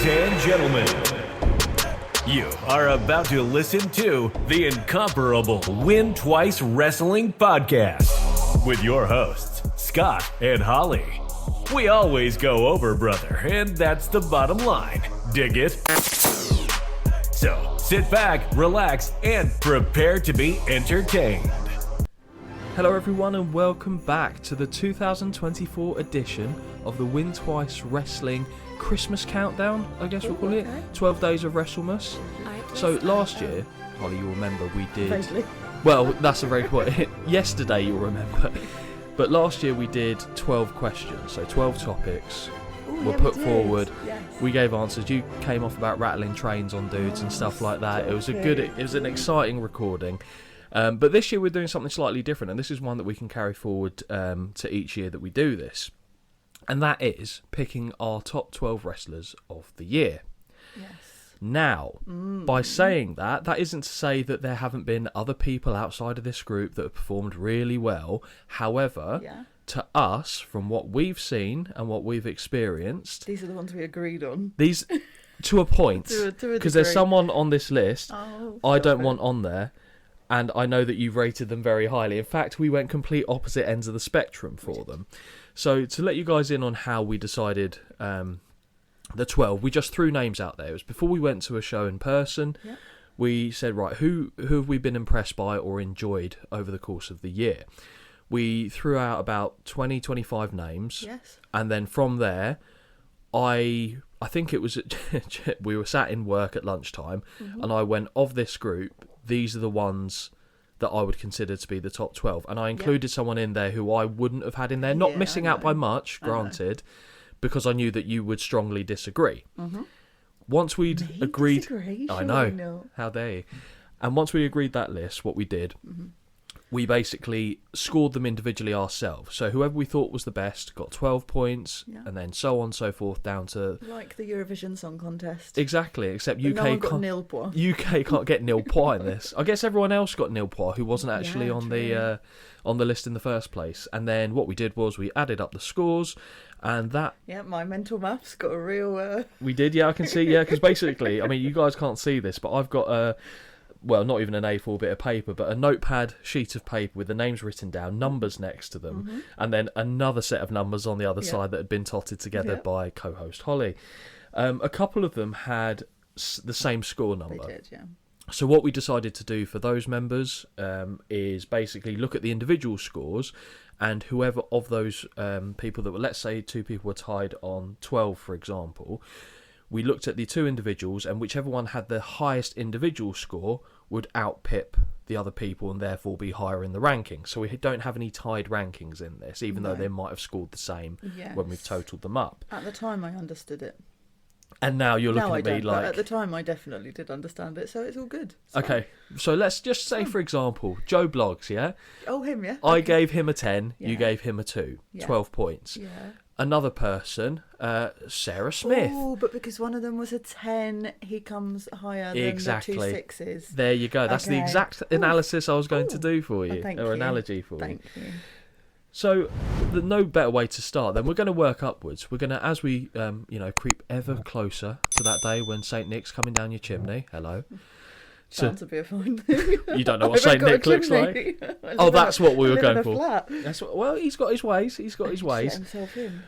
Ladies and gentlemen, you are about to listen to the incomparable Win Twice Wrestling Podcast with your hosts, Scott and Holly. We always go over, brother, and that's the bottom line. Dig it? So sit back, relax, and prepare to be entertained. Hello everyone and welcome back to the 2024 edition of the Win Twice Wrestling Christmas Countdown, I guess we'll call it. 12 days of WrestleMas. So last year, Holly, you'll remember we did... Vaguely. Well, that's a very good point. Yesterday you'll remember. But last year we did 12 questions, so 12 topics were put forward. Yes. We gave answers. You came off about rattling trains on dudes and stuff like that. It was an exciting recording. But this year we're doing something slightly different, and this is one that we can carry forward to each year that we do this. And that is picking our top 12 wrestlers of the year. Yes. Now, by saying that, that isn't to say that there haven't been other people outside of this group that have performed really well. However, to us, from what we've seen and what we've experienced... These are the ones we agreed on. These, to a point, because there's someone on this list I don't want on there. And I know that you've rated them very highly. In fact, we went complete opposite ends of the spectrum for them. So to let you guys in on how we decided the 12, we just threw names out there. It was before we went to a show in person. Yep. We said, right, who have we been impressed by or enjoyed over the course of the year? We threw out about 20, 25 names. Yes. And then from there, I think it was, we were sat in work at lunchtime, and I went, of this group, these are the ones that I would consider to be the top 12. And I included someone in there who I wouldn't have had in there, not missing out by much, granted, because I knew that you would strongly disagree. Once we'd agreed... Disagree? I know, how dare you. And once we agreed that list, what we did... We basically scored them individually ourselves. So whoever we thought was the best got 12 points, and then so on and so forth down to... Like the Eurovision Song Contest. Exactly, except but UK no one got nil points. UK can't get nil points in this. I guess everyone else got nil points who wasn't actually on the list in the first place. And then what we did was we added up the scores, and that... Yeah, my mental maths got a real... We did, yeah, I can see, because basically, I mean, you guys can't see this, but I've got a... Well, not even an A4 bit of paper, but a notepad sheet of paper with the names written down, numbers next to them, and then another set of numbers on the other side that had been totted together by co-host Holly. A couple of them had the same score number. They did, yeah. So what we decided to do for those members is basically look at the individual scores, and whoever of those people that were, let's say two people were tied on 12, for example, we looked at the two individuals, and whichever one had the highest individual score would outpip the other people and therefore be higher in the rankings. So we don't have any tied rankings in this, even though they might have scored the same when we've totaled them up. At the time, I understood it. And now you're looking at me like... But at the time, I definitely did understand it, so it's all good. Okay, so let's just say, for example, Joe Bloggs, yeah? Oh, him, yeah? I gave him a 10, you gave him a 2, 12 points. Yeah. Another person, Sarah Smith. Oh, but because one of them was a 10, he comes higher than the two 6s. There you go. That's the exact analysis I was going to do for you, analogy for you. Thank you. So, no better way to start. Then we're going to work upwards. We're going to, as we, creep ever closer to that day when Saint Nick's coming down your chimney. Hello. Sounds a bit fine. You don't know what Saint Nick looks like. Oh, that's what we were going for. That's what, well, he's got his ways. He's got his ways. Get himself in.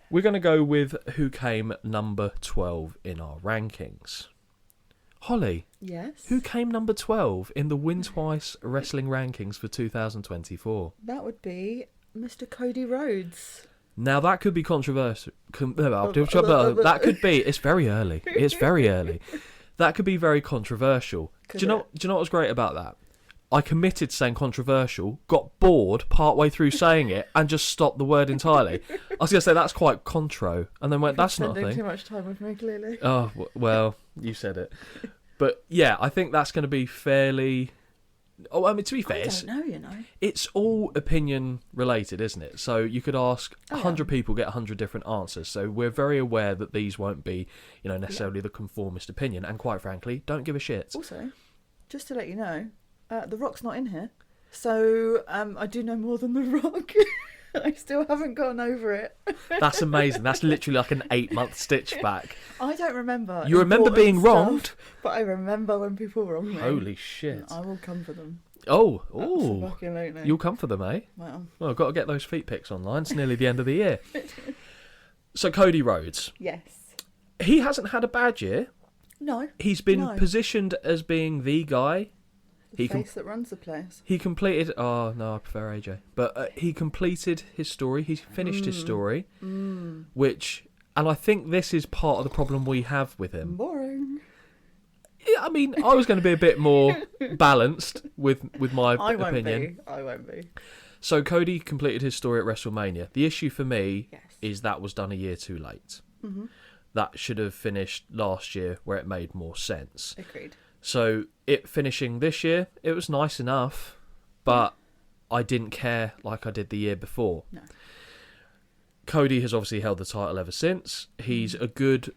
We're going to go with who came number 12 in our rankings. Holly. Yes. Who came number 12 in the Win Twice Wrestling rankings for 2024? That would be Mr. Cody Rhodes. Now that could be controversial. That could be. It's very early. It's very early. That could be very controversial. Do you know what's great about that? I committed to saying controversial, got bored partway through saying it, and just stopped the word entirely. I was going to say, that's quite contro, and then went, that's not a thing. Spending too much time with me, clearly. Oh, well, you said it. But, yeah, I think that's going to be fairly... Oh, I mean, to be fair, I don't know, it's all opinion related, isn't it? So you could ask 100 people, get 100 different answers. So we're very aware that these won't be, necessarily the conformist opinion. And quite frankly, don't give a shit. Also, just to let you know, The Rock's not in here. So I do know more than The Rock. I still haven't gotten over it. That's amazing. That's literally like an 8-month stitch back. I don't remember. You remember being wronged? But I remember when people wrong me. Holy shit. I will come for them. Oh. Absolutely. You'll come for them, eh? Well, I've got to get those feet pics online. It's nearly the end of the year. So Cody Rhodes. Yes. He hasn't had a bad year. No. He's been positioned as being the guy. The face that runs the place. He completed... Oh, no, I prefer AJ. But he completed his story. He finished his story. Which... And I think this is part of the problem we have with him. Boring. Yeah, I mean, I was going to be a bit more balanced with my opinion. I won't be. So Cody completed his story at WrestleMania. The issue for me is that was done a year too late. Mm-hmm. That should have finished last year where it made more sense. Agreed. So it finishing this year, it was nice enough, but I didn't care like I did the year before. No. Cody has obviously held the title ever since. He's a good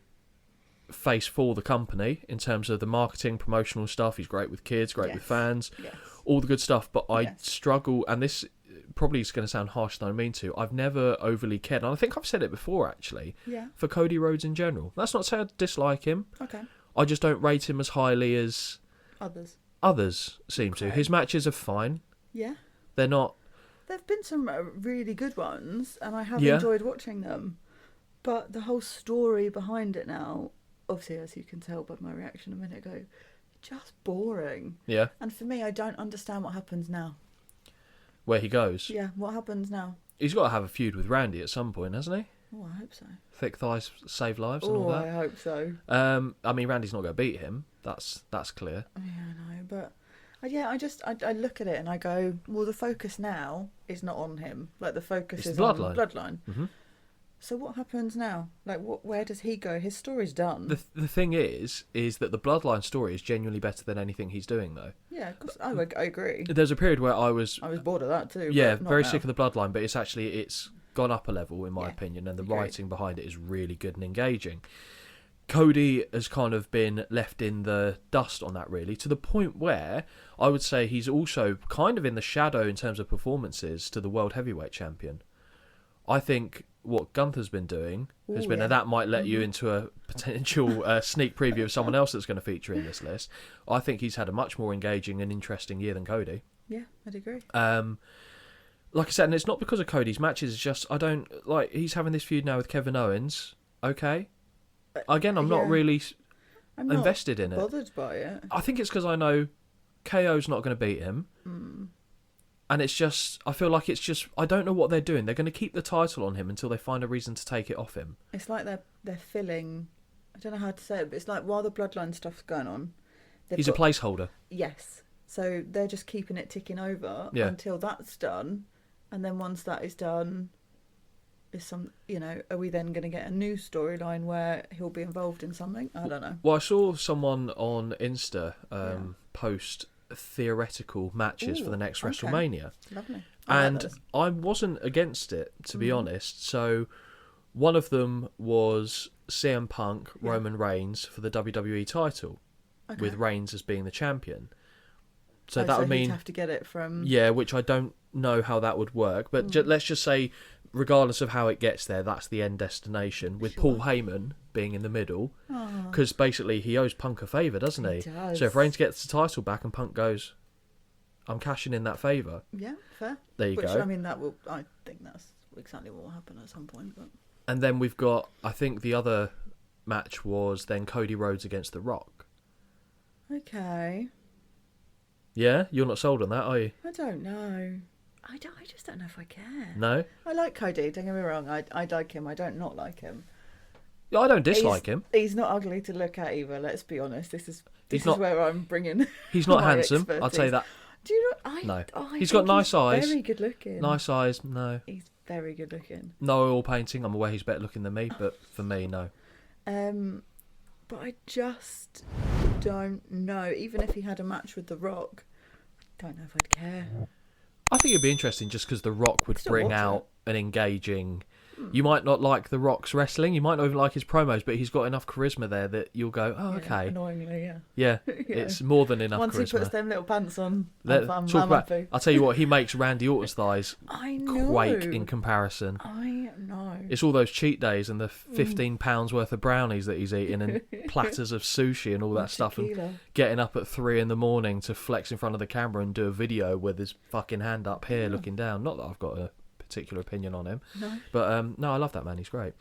face for the company in terms of the marketing, promotional stuff. He's great with kids, great with fans, all the good stuff. But I struggle, and this probably is going to sound harsh than I mean to. I've never overly cared, and I think I've said it before actually, for Cody Rhodes in general. That's not to say I dislike him. Okay. I just don't rate him as highly as others seem to. His matches are fine. Yeah. They're not... There've been some really good ones, and I have enjoyed watching them. But the whole story behind it now, obviously, as you can tell by my reaction a minute ago, just boring. Yeah. And for me, I don't understand what happens now. Where he goes? Yeah, what happens now? He's got to have a feud with Randy at some point, hasn't he? Oh, I hope so. Thick thighs save lives and all that. I hope so. I mean, Randy's not going to beat him. That's clear. Yeah, I know, but... I look at it and I go, well, the focus now is not on him. Like, the focus is on Bloodline. Mm-hmm. So what happens now? Like, where does he go? His story's done. The thing is that the Bloodline story is genuinely better than anything he's doing, though. Yeah, of course. I agree. There's a period where I was bored of that too. Yeah, very sick of the Bloodline, but it's gone up a level in my opinion, and the writing behind it is really good and engaging. Cody has kind of been left in the dust on that, really, to the point where I would say he's also kind of in the shadow in terms of performances to the World Heavyweight Champion. I think what Gunther's been doing has been, and that might let you into a potential sneak preview of someone else that's going to feature in this list. I think he's had a much more engaging and interesting year than Cody. Yeah, I'd agree. Like I said, and it's not because of Cody's matches, it's just, I don't, like, he's having this feud now with Kevin Owens, okay? Again, I'm not really invested in it. Bothered by it. I think it's because I know KO's not going to beat him. And it's just, I feel like it's just, I don't know what they're doing. They're going to keep the title on him until they find a reason to take it off him. It's like they're filling, I don't know how to say it, but it's like while the Bloodline stuff's going on. He's a placeholder. Yes. So they're just keeping it ticking over until that's done. And then once that is done, are we then going to get a new storyline where he'll be involved in something? I don't know. Well, I saw someone on Insta post theoretical matches for the next WrestleMania. Lovely. I wasn't against it, to be honest. So one of them was CM Punk, Roman Reigns for the WWE title, with Reigns as being the champion. So that would mean he'd have to get it from... Yeah, which I don't know how that would work. But let's just say, regardless of how it gets there, that's the end destination, with Paul Heyman being in the middle. Because basically he owes Punk a favour, doesn't he? He does. So if Reigns gets the title back and Punk goes, I'm cashing in that favour. Yeah, fair. There you go. I mean, I think that's exactly what will happen at some point. But... And then we've got, I think the other match was then Cody Rhodes against The Rock. Okay. Yeah? You're not sold on that, are you? I don't know. I just don't know if I care. No? I like Cody, don't get me wrong. I like him. I don't not like him. Yeah, I don't dislike him. He's not ugly to look at either, let's be honest. This is where I'm bringing He's not my handsome, expertise. I'd say that. Do you know? No. He's got nice eyes. Very good looking. Nice eyes, no. He's very good looking. No oil painting. I'm aware he's better looking than me, but for me, no. But I just don't know. Even if he had a match with The Rock, I don't know if I'd care. I think it'd be interesting just because The Rock would bring out an engaging You might not like The Rock's wrestling, you might not even like his promos, but he's got enough charisma there that you'll go, oh, okay. Annoyingly, yeah. Yeah, it's more than enough Once charisma. Once he puts them little pants on, I'll tell you what, he makes Randy Orton's thighs quake in comparison. I know. It's all those cheat days and the £15 worth of brownies that he's eating and platters of sushi and all that stuff, and getting up at 3 a.m. to flex in front of the camera and do a video with his fucking hand up here looking down. Not that I've got a particular opinion on him, but no, I love that man. He's great.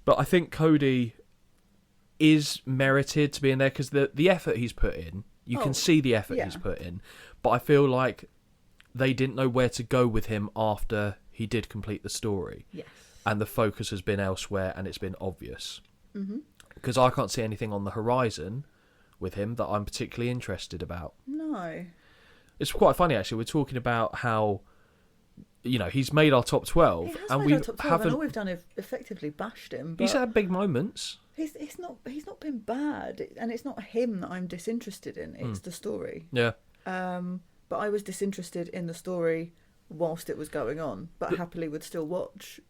But I think Cody is merited to be in there because the effort he's put in, you can see the effort he's put in. But I feel like they didn't know where to go with him after he did complete the story. Yes. And the focus has been elsewhere, and it's been obvious. Because I can't see anything on the horizon with him that I'm particularly interested about. No. It's quite funny, actually. We're talking about how, he's made our top 12. And we haven't. And all we've done is effectively bashed him. But he's had big moments. He's not been bad, and it's not him that I'm disinterested in. It's the story. Yeah. But I was disinterested in the story whilst it was going on, but happily would still watch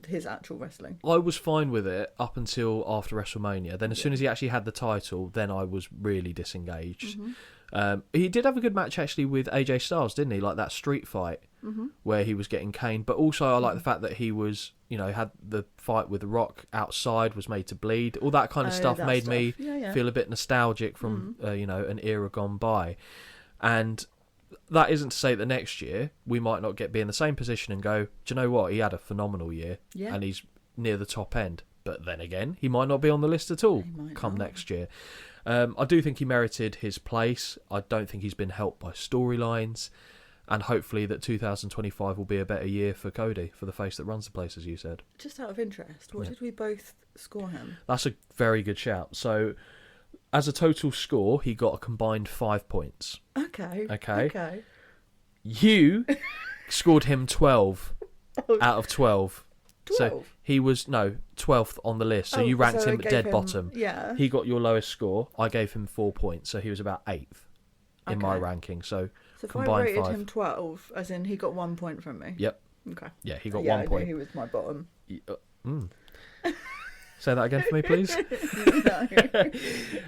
his actual wrestling. I was fine with it up until after WrestleMania. Then as soon as he actually had the title, then I was really disengaged. He did have a good match actually with AJ Styles, didn't he? Like that street fight where he was getting caned. But also I like the fact that he was, had the fight with The Rock outside, was made to bleed. All that kind of stuff made me feel a bit nostalgic from, an era gone by. And that isn't to say that next year we might not be in the same position and go, do you know what? He had a phenomenal year and he's near the top end. But then again, he might not be on the list at all come next year. I do think he merited his place. I don't think he's been helped by storylines. And hopefully that 2025 will be a better year for Cody, for the face that runs the place, as you said. Just out of interest, what did we both score him? That's a very good shout. So, as a total score, he got a combined 5 points. Okay. You scored him 12 out of 12. 12? So he was 12th on the list. So you ranked him dead bottom. Yeah. He got your lowest score. I gave him 4 points, so he was about 8th in my ranking. So if combined I rated 5. him 12, as in he got 1 point from me. Yep. Okay. Yeah, he got 1 point. He was my bottom. Say that again for me, please.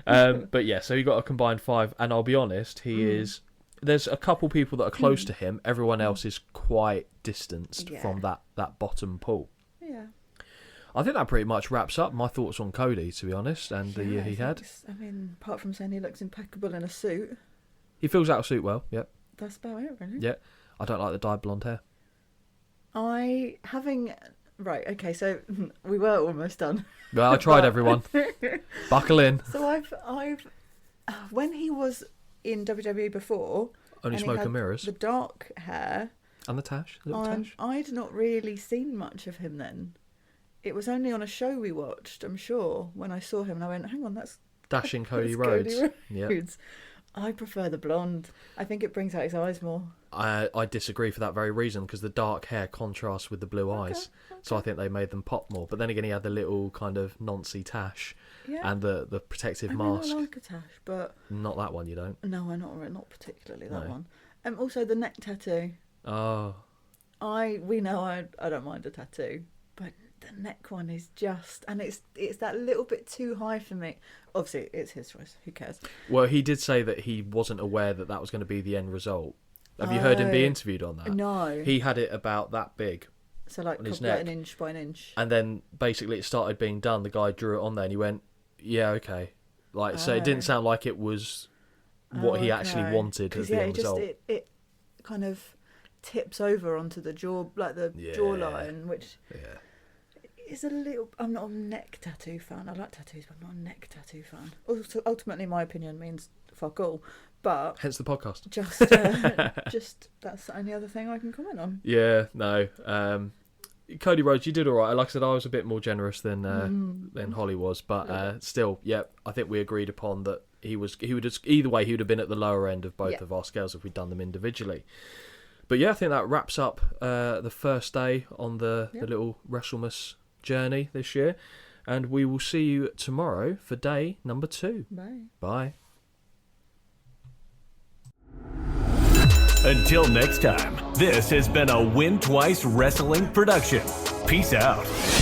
But yeah, so he got a combined 5, and I'll be honest, he is. There's a couple people that are close to him. Everyone else is quite distanced from that bottom pool. Yeah. I think that pretty much wraps up my thoughts on Cody, to be honest, and the year he had. I mean, apart from saying he looks impeccable in a suit. He fills out a suit well, yep. That's about it, really. Yeah. I don't like the dyed blonde hair. Right, okay, so we were almost done. Well, I tried, everyone. Buckle in. So I've when he was in WWE before, Only Smoke and Mirrors. The dark hair. And the tash, little tash. I'd not really seen much of him then. It was only on a show we watched, I'm sure, when I saw him and I went, hang on, that's Dashing Cody Rhodes. Yep. I prefer the blonde. I think it brings out his eyes more. I disagree for that very reason, because the dark hair contrasts with the blue eyes. Okay. So I think they made them pop more. But then again, he had the little kind of noncy tash and the protective mask. I like a tash, but... Not that one, you don't? No, not particularly that one. Also, the neck tattoo. Oh. We know I don't mind a tattoo, but the neck one is just... And it's that little bit too high for me. Obviously, it's his choice. Who cares? Well, he did say that he wasn't aware that was going to be the end result. Have you heard him be interviewed on that? No. He had it about that big. So like an inch by an inch. And then basically it started being done. The guy drew it on there and he went, yeah, okay. So it didn't sound like it was what he actually wanted as the end result. It kind of tips over onto the jaw, like the jawline, which is a little... I'm not a neck tattoo fan. I like tattoos, but I'm not a neck tattoo fan. Also, ultimately, my opinion means fuck all. But hence the podcast. Just that's the only other thing I can comment on. Yeah, no. Cody Rhodes, you did all right. Like I said, I was a bit more generous than Holly was, but still, I think we agreed upon that he would either way he would have been at the lower end of both of our scales if we'd done them individually. But yeah, I think that wraps up the first day on the little WrestleMas journey this year, and we will see you tomorrow for day number 2. Bye. Until next time, this has been a Win Twice Wrestling production. Peace out.